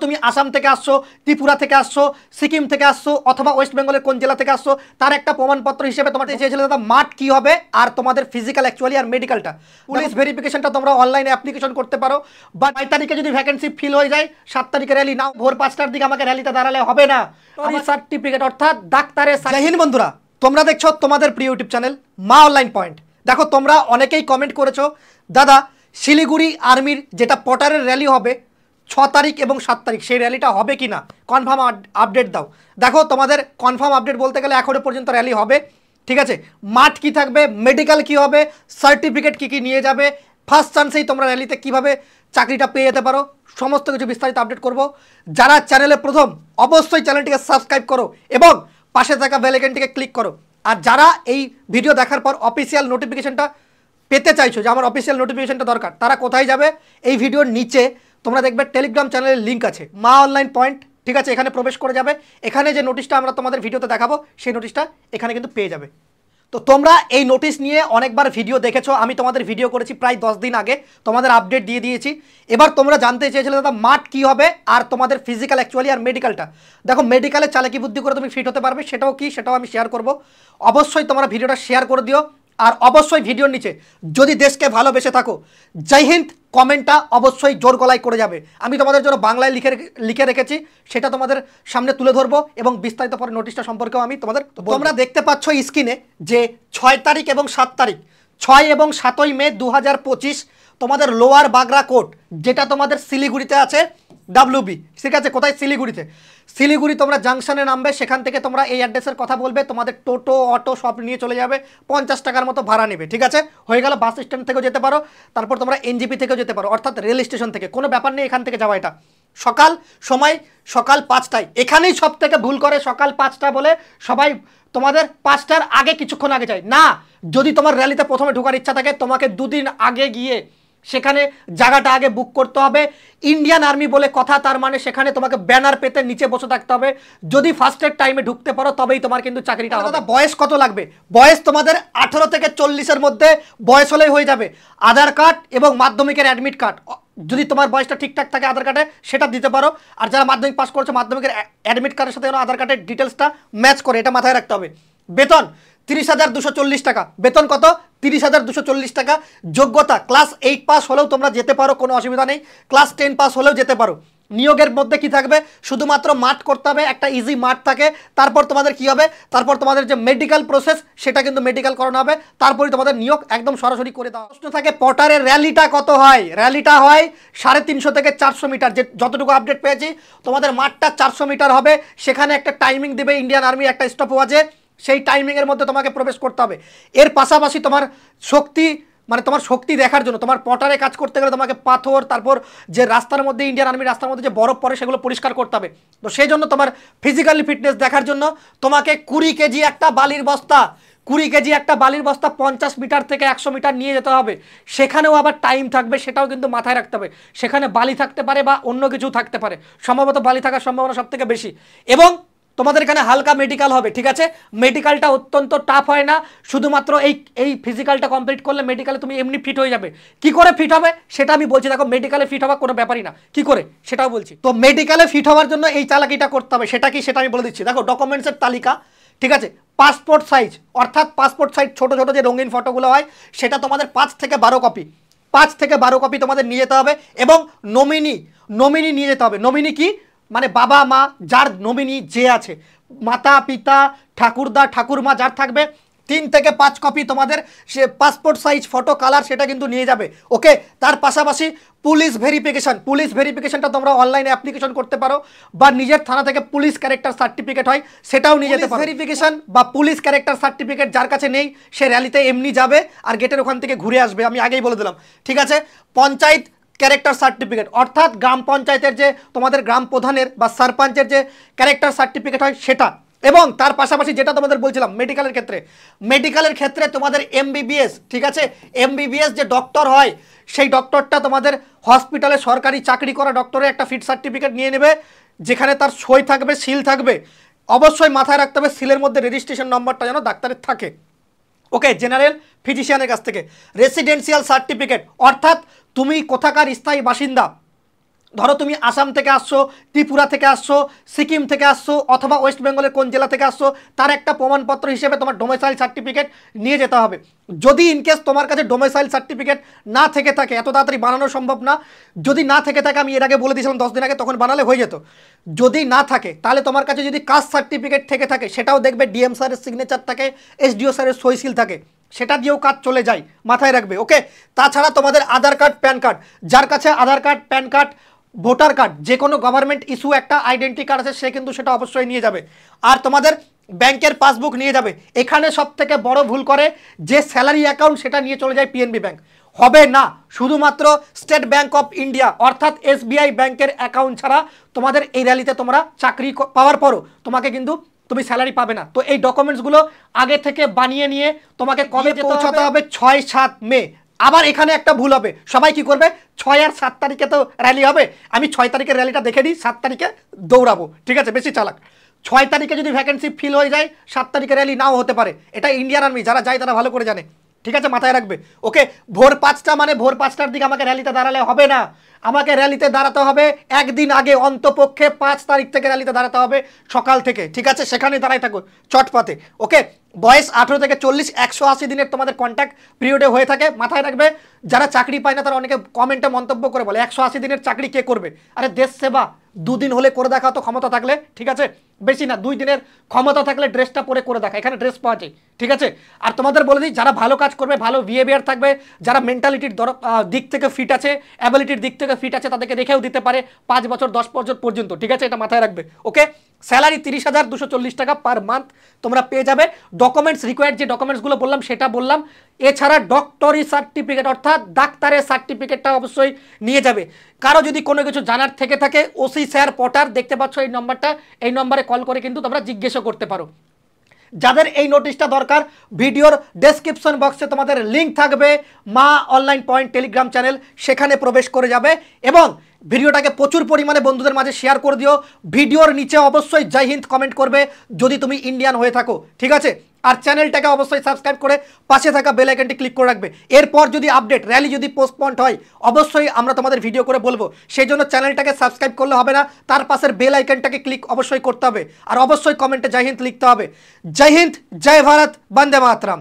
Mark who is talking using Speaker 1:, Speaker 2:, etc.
Speaker 1: তুমি আসাম থেকে আসছো, ত্রিপুরা থেকে আসছো, সিকিম থেকে আসছো, অথবা ওয়েস্ট বেঙ্গলের কোন জেলা থেকে আসছো, তার একটা প্রমাণপত্র হিসেবে তোমাদের চেয়েছিল দাদা মাঠ কি হবে আর তোমাদের ফিজিক্যাল অ্যাকচুয়ালি আর মেডিকেলটা। পুলিশ ভেরিফিকেশনটা তোমরা অনলাইনে অ্যাপ্লিকেশন করতে পারো, বা 5 তারিখে যদি ভ্যাকেন্সি ফিল হয়ে যায় 7 তারিখে র্যালি, নাও ভোর 5টার দিকে আমাকে র্যালিতে দাঁড়ালে হবে না। আমার সার্টিফিকেট অর্থাৎ ডাক্তারের। জয় হিন্দ বন্ধুরা, তোমরা দেখছো তোমাদের প্রিয় ইউটিউব চ্যানেল মা অনলাইন পয়েন্ট। দেখো তোমরা অনেকেই কমেন্ট করেছো দাদা শিলিগুড়ি আর্মির যেটা পটারের র্যালি হবে 6 তারিখ এবং 7 তারিখ, সেই র্যালিটা হবে কি না, কনফার্ম আপডেট দাও। দেখো তোমাদের কনফার্ম আপডেট বলতে গেলে এখনো পর্যন্ত র্যালি হবে, ঠিক আছে। মাঠ কি থাকবে, মেডিকেল কি হবে, সার্টিফিকেট কি কি নিয়ে যাবে, ফার্স্ট চান্সেই তোমরা র্যালিতে কিভাবে চাকরিটা পেয়ে যেতে পারো, সমস্ত কিছু বিস্তারিত আপডেট করব। যারা চ্যানেলে প্রথম অবশ্যই চ্যানেলটিকে সাবস্ক্রাইব করো এবং পাশে থাকা বেল আইকনটিকে ক্লিক করো। আর যারা এই ভিডিও দেখার পর অফিসিয়াল নোটিফিকেশনটা পেতে চাইছো, যে আমার অফিসিয়াল নোটিফিকেশনটা দরকার, তারা কোথায় যাবে, এই ভিডিওর নিচে তোমরা দেখবে টেলিগ্রাম চ্যানেলের লিঙ্ক আছে মা অনলাইন পয়েন্ট, ঠিক আছে। এখানে প্রবেশ করে যাবে, এখানে যে নোটিশটা আমরা তোমাদের ভিডিওতে দেখাবো সেই নোটিশটা এখানে কিন্তু পেয়ে যাবে। তো তোমরা এই নোটিশ নিয়ে অনেকবার ভিডিও দেখেছো, আমি তোমাদের ভিডিও করেছি প্রায় 10 দিন আগে, তোমাদের আপডেট দিয়ে দিয়েছি। এবার তোমরা জানতে চেয়েছিলে দাদা মাঠ কী হবে আর তোমাদের ফিজিক্যাল অ্যাকচুয়ালি আর মেডিকেলটা। দেখো মেডিকেলের চালাকি বুদ্ধি করে তুমি ফিট হতে পারবে, সেটাও কি, সেটাও আমি শেয়ার করব। অবশ্যই তোমরা ভিডিওটা শেয়ার করে দিও, আর অবশ্যই ভিডিওর নিচে যদি দেশকে ভালোবেসে থাকো জয় হিন্দ কমেন্টটা অবশ্যই জোর গলায় করে যাবে। আমি তোমাদের জন্য বাংলায় লিখে রেখেছি, সেটা তোমাদের সামনে তুলে ধরবো এবং বিস্তারিত পরে নোটিশটা সম্পর্কেও আমি তোমাদের। তোমরা দেখতে পাচ্ছ স্ক্রিনে যে 6 তারিখ এবং 7 তারিখ, 6 এবং 7ই মে 2025 তোমাদের লোয়ার বাগরাকোট, যেটা তোমাদের শিলিগুড়িতে আছে ডাব্লিউবি, ঠিক আছে। কোথায়? শিলিগুড়িতে। শিলিগুড়ি তোমরা জাংশনে নামবে, সেখান থেকে তোমরা এই অ্যাড্রেসের কথা বলবে, তোমাদের টোটো অটো সব নিয়ে চলে যাবে, 50 টাকার মতো ভাড়া নেবে, ঠিক আছে। হয়ে গেল। বাস স্ট্যান্ড থেকেও যেতে পারো, তারপর তোমরা এনজিপি থেকেও যেতে পারো, অর্থাৎ রেল স্টেশন থেকে, কোনো ব্যাপার নেই এখান থেকে যাওয়া। এটা সকাল সময় সকাল 5টায়, এখানেই সব থেকে ভুল করে, সকাল 5টা বলে সবাই তোমাদের 5টার আগে কিছুক্ষণ আগে চাই না। যদি তোমার র্যালিতে প্রথমে ঢোকার ইচ্ছা থাকে তোমাকে 2 দিন আগে গিয়ে সেখানে জায়গাটা আগে বুক করতে হবে। ইন্ডিয়ান আর্মি বলে কথা, তার মানে সেখানে তোমাকে ব্যানার পেতে নিচে বসে থাকতে হবে। যদি ফার্স্টের টাইমে ঢুকতে পারো তবেই তোমার কিন্তু চাকরিটা হবে। বয়স কত লাগবে? বয়স তোমাদের 18 থেকে 40-এর মধ্যে বয়স হলেই হয়ে যাবে। আধার কার্ড এবং মাধ্যমিকের অ্যাডমিট কার্ড, যদি তোমার বয়সটা ঠিকঠাক থাকে আধার কার্ডে সেটা দিতে পারো। আর যারা মাধ্যমিক পাস করছো মাধ্যমিকের অ্যাডমিট কার্ডের সাথে আধার কার্ডের ডিটেলসটা ম্যাচ করে, এটা মাথায় রাখতে হবে। বেতন 30,240 টাকা। বেতন কত? 30,240 টাকা। যোগ্যতা ক্লাস 8 পাস হলেও তোমরা যেতে পারো, কোনো অসুবিধা নেই। ক্লাস 10 পাস হলেও যেতে পারো। নিয়োগের মধ্যে কি থাকবে? শুধুমাত্র মাঠ করতে হবে, একটা ইজি মাঠ থাকে। তারপর তোমাদের কি হবে? তারপর তোমাদের যে মেডিকেল প্রসেস সেটা কিন্তু মেডিকেল করানো হবে, তারপরে তোমাদের নিয়োগ একদম সরাসরি করে দেওয়া। প্রশ্ন থাকে পটারের র্যালিটা কত হয়? র্যালিটা হয় 350 থেকে 400 মিটার, যে যতটুকু আপডেট পেয়েছি তোমাদের মাঠটা 400 মিটার হবে। সেখানে একটা টাইমিং দেবে ইন্ডিয়ান আর্মি, একটা স্টপ ওয়াচে, সেই টাইমিংয়ের মধ্যে তোমাকে প্রবেশ করতে হবে। এর পাশাপাশি তোমার শক্তি, মানে তোমার শক্তি দেখার জন্য, তোমার পটারে কাজ করতে গেলে তোমাকে পাথর, তারপর যে রাস্তার মধ্যে ইন্ডিয়ান আর্মি রাস্তার মধ্যে যে বরফ পড়ে সেগুলো পরিষ্কার করতে হবে। তো সেই জন্য তোমার ফিজিক্যালি ফিটনেস দেখার জন্য তোমাকে 20 কেজি একটা বালির বস্তা, 20 কেজি একটা বালির বস্তা 50 মিটার থেকে 100 মিটার নিয়ে যেতে হবে। সেখানেও আবার টাইম থাকবে, সেটাও কিন্তু মাথায় রাখতে হবে। সেখানে বালি থাকতে পারে বা অন্য কিছু থাকতে পারে, সম্ভবত বালি থাকার সম্ভাবনা সব থেকে বেশি। এবং তোমাদের এখানে হালকা মেডিকেল হবে, ঠিক আছে। মেডিকেলটা অত্যন্ত টাফ হয় না, শুধুমাত্র এই ফিজিক্যালটা কমপ্লিট করলে মেডিকেলে তুমি এমনি ফিট হয়ে যাবে। কি করে ফিট হবে সেটা আমি বলছি। দেখো মেডিকেলে ফিট হওয়া কোনো ব্যাপারই না, কি করে সেটাও বলছি। তো মেডিকেলে ফিট হওয়ার জন্য এই চালাকিটা করতে হবে। সেটা কি সেটা আমি বলে দিচ্ছি। দেখো ডকুমেন্টসের তালিকা, ঠিক আছে। পাসপোর্ট সাইজ, অর্থাৎ পাসপোর্ট সাইজ ছোটো ছোটো যে রঙিন ফটোগুলো হয় সেটা তোমাদের 5 থেকে 12 কপি, 5 থেকে 12 কপি তোমাদের নিয়ে যেতে হবে। এবং নমিনি নিয়ে যেতে হবে। নমিনি কি মানে বাবা মা, যার নমিনি যে আছে, মাতা পিতা ঠাকুরদা ঠাকুরমা যার থাকবে, 3 থেকে 5 কপি তোমাদের সে পাসপোর্ট সাইজ ফটো কালার সেটা কিন্তু নিয়ে যাবে, ওকে। তার পাশাপাশি পুলিশ ভেরিফিকেশনটা তোমরা অনলাইনে অ্যাপ্লিকেশন করতে পারো, বা নিজের থানা থেকে পুলিশ ক্যারেক্টার সার্টিফিকেট হয় সেটাও নিয়ে যেতে পারো। ভেরিফিকেশন বা পুলিশ ক্যারেক্টার সার্টিফিকেট যার কাছে নেই সে র্যালিতে এমনি যাবে আর গেটের ওখান থেকে ঘুরে আসবে, আমি আগেই বলে দিলাম, ঠিক আছে। পঞ্চায়েত ক্যারেক্টার সার্টিফিকেট, অর্থাৎ গ্রাম পঞ্চায়েতের যে তোমাদের গ্রাম প্রধানের বা সারপঞ্চের যে ক্যারেক্টার সার্টিফিকেট হয় সেটা। এবং তার পাশাপাশি যেটা তোমাদের বলছিলাম মেডিকেলের ক্ষেত্রে তোমাদের এমবিবিএস, ঠিক আছে। এমবিবিএস যে ডক্টর হয় সেই ডক্টরটা তোমাদের হসপিটালে সরকারি চাকরি করা ডক্টরের একটা ফিট সার্টিফিকেট নিয়ে নেবে, যেখানে তার সই থাকবে, সিল থাকবে। অবশ্যই মাথায় রাখতে হবে সিলের মধ্যে রেজিস্ট্রেশন নম্বরটা যেন ডাক্তারের থাকে, ওকে। জেনারেল ফিজিশিয়ানের কাছ থেকে রেসিডেন্সিয়াল সার্টিফিকেট, অর্থাৎ তুমি কোথাকার স্থায়ী বাসিন্দা, ধরো তুমি আসাম থেকে আসছো, ত্রিপুরা থেকে আসছো, সিকিম থেকে আসছো অথবা ওয়েস্ট বেঙ্গলের কোন জেলা থেকে আসছো তার একটা প্রমাণপত্র হিসেবে তোমার ডোমিসাইল সার্টিফিকেট নিয়ে যেতে হবে। যদি ইনকেস তোমার কাছে ডোমিসাইল সার্টিফিকেট না থেকে থাকে, এত তাড়াতাড়ি বানানো সম্ভব না, যদি না থেকে থাকে আমি এর আগে বলে দিয়েছিলাম 10 দিন আগে, তখন বানালে হয়ে যেত। যদি না থাকে তাহলে তোমার কাছে যদি কাস্ট সার্টিফিকেট থেকে থাকে সেটাও দেখবে ডিএম স্যারের সিগনেচার থাকে, এসডিও স্যারের সইসিল থাকে, সেটা দিয়েও কাজ চলে যায়, মাথায় রাখবে। ওকে, তাছাড়া তোমাদের আধার কার্ড, প্যান কার্ড, যার কাছে Aadhaar card, PAN card, voter card, যে কোনো গভর্নমেন্ট ইস্যু একটা আইডেন্টি কার্ড আছে সে কিন্তু সেটা অবশ্যই নিয়ে যাবে। আর তোমাদের ব্যাংকের পাসবুক নিয়ে যাবে। এখানে সব থেকে বড় ভুল করে যে স্যালারি অ্যাকাউন্ট সেটা নিয়ে চলে যায় পিএনবি ব্যাংক। হবে না, শুধুমাত্র স্টেট ব্যাংক অফ ইন্ডিয়া অর্থাৎ এসবিআই ব্যাংকের অ্যাকাউন্ট ছাড়া তোমাদের এই র্যালিতে তোমরা চাকরি পাওয়ার পরও তোমাকে কিন্তু তুমি স্যালারি পাবে না। তো এই ডকুমেন্টসগুলো আগে থেকে বানিয়ে নিয়ে তোমাকে কবে পৌঁছাতে হবে? 6-7 মে। আবার এখানে একটা ভুল হবে, সবাই কি করবে 6 আর 7 তারিখে তো র্যালি হবে, আমি 6 তারিখের র্যালিটা দেখে দিই, 7 তারিখে দৌড়াবো, ঠিক আছে? বেশি চালাক। 6 তারিখে যদি ভ্যাকেন্সি ফিল হয়ে যায় 7 তারিখে র্যালি নাও হতে পারে, এটা ইন্ডিয়ান আর্মি যারা যায় তারা ভালো করে জানে, ঠিক আছে? মাথায় রাখবে। ওকে, ভোর 5টা মানে ভোর 5টার দিকে আমাকে র্যালিতে দাঁড়ালে হবে না, আমাকে র্যালিতে দাঁড়াতে হবে একদিন আগে, অন্তপক্ষে 5 তারিখ থেকে র্যালিতে দাঁড়াতে হবে সকাল থেকে, ঠিক আছে? সেখানে দাঁড়াই থাকো চটপাতে। ওকে, বয়স 18 থেকে 40, 180 দিনের তোমাদের কন্ট্যাক্ট পিরিয়ডে হয়ে থাকে, মাথায় রাখবে। যারা চাকরি পায় না তারা অনেকে কমেন্টে মন্তব্য করে বলে 180 দিনের চাকরি কে করবে? আরে দেশ সেবা 2 দিন হলে করে দেখা, তো ক্ষমতা থাকলে, ঠিক আছে? বেশি না, 2 দিনের ক্ষমতা থাকলে ড্রেসটা পরে করে দেখা, এখানে ড্রেস পাওয়া যায়, ঠিক আছে? আর তোমাদের বলে দিই, যারা ভালো কাজ করবে, ভালো বিহেভিয়ার থাকবে, যারা মেন্টালিটির দিক থেকে ফিট আছে, অ্যাবিলিটির দিক থেকে ফিট আছে, তাদেরকে রেখেও দিতে পারে 5 বছর 10 বছর পর্যন্ত, ঠিক আছে? এটা মাথায় রাখবে। ওকে, স্যালারি 30,240 টাকা পার মান্থ তোমরা পেয়ে যাবে। ডকুমেন্টস রিকোয়ার্ড যে ডকুমেন্টসগুলো বললাম সেটা বললাম, এছাড়া ডক্টরি সার্টিফিকেট অর্থাৎ ডাক্তারের সার্টিফিকেটটা অবশ্যই নিয়ে যাবে। কারো যদি কোনো কিছু জানার থেকে থাকে, ওসি স্যার পটার দেখতে পাচ্ছ এই নম্বরটা, এই নম্বরে কল করে কিন্তু তোমরা জিজ্ঞাসা করতে পারো। যাদের এই নোটিশটা দরকার, ভিডিওর ডেসক্রিপশন বক্সে তোমাদের লিঙ্ক থাকবে মা অনলাইন পয়েন্ট টেলিগ্রাম চ্যানেল, সেখানে প্রবেশ করে যাবে এবং ভিডিওটাকে প্রচুর পরিমাণে বন্ধুদের মাঝে শেয়ার করে দিও। ভিডিওর নিচে অবশ্যই জয় হিন্দ কমেন্ট করবে যদি তুমি ইন্ডিয়ান হয়ে থাকো, ঠিক আছে? আর চ্যানেলটাকে অবশ্যই সাবস্ক্রাইব করে পাশে থাকা বেল আইকনটি ক্লিক করে রাখবে। এরপর যদি আপডেট র্যালি যদি পোস্টপন্ড হয় অবশ্যই আমরা তোমাদের ভিডিও করে বলবো, সেই জন্য চ্যানেলটাকে সাবস্ক্রাইব করলে হবে না, তার পাশের বেল আইকনটাকে ক্লিক অবশ্যই করতে হবে আর অবশ্যই কমেন্টে জয় হিন্দ লিখতে হবে। জয় হিন্দ, জয় ভারত, বন্দে মাতরম।